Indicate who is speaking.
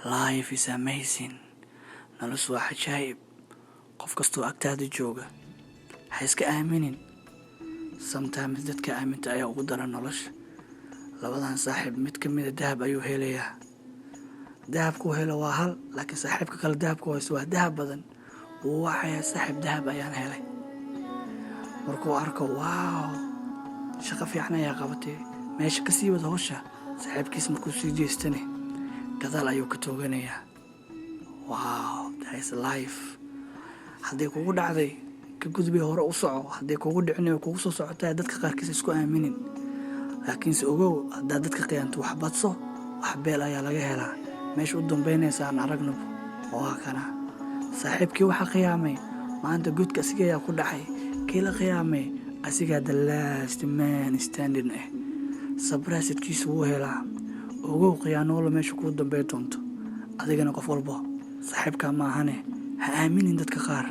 Speaker 1: Life is amazing. Noloshu waa cajaa'ib. Qof kastoo agtaada jooga ha iska aaminin. Sometimes dadka aaminta ayaa ugu daran nolosha. Labadan saaxiib mid ka mid ah dahab ayuu helayaa. Dahabku helo waa hal, laakiin saaxiibka kale dahabku haysto waa dahab badan. Wuu wacayaa saaxiib dahab ayaan helay. Markuu arko wow, shaqo fiican ayaa qabatay. Meesha ka sii wada hawsha. Saaxiibkiis markuu sii jeestane gadaal ayuu ka tooganayaa. Wow, that is life. Haddii kugu dhacday ka gudbi hore u soco. Haddii kugu dhicin oo kugu soo socotay dadka qaarkiis isku aaminin. Laakiin si ogow haddaad dadka qiyaanto wax badso, wax beel ayaa laga helaa. Meesha u dambeynaysa aan aragno waa kana. Saaxiibkii waxa qiyaamay maanta gudka asiga ayaa ku dhacay. Kii la qiyaamay asiga the last man standing eh. Sabraasidkiisu wuu helaa. Ogow qiyaanoola meesha ku dambeey doonto. Adigana qof walba saaxiibka ma ahane ha aaminin dadka qaar.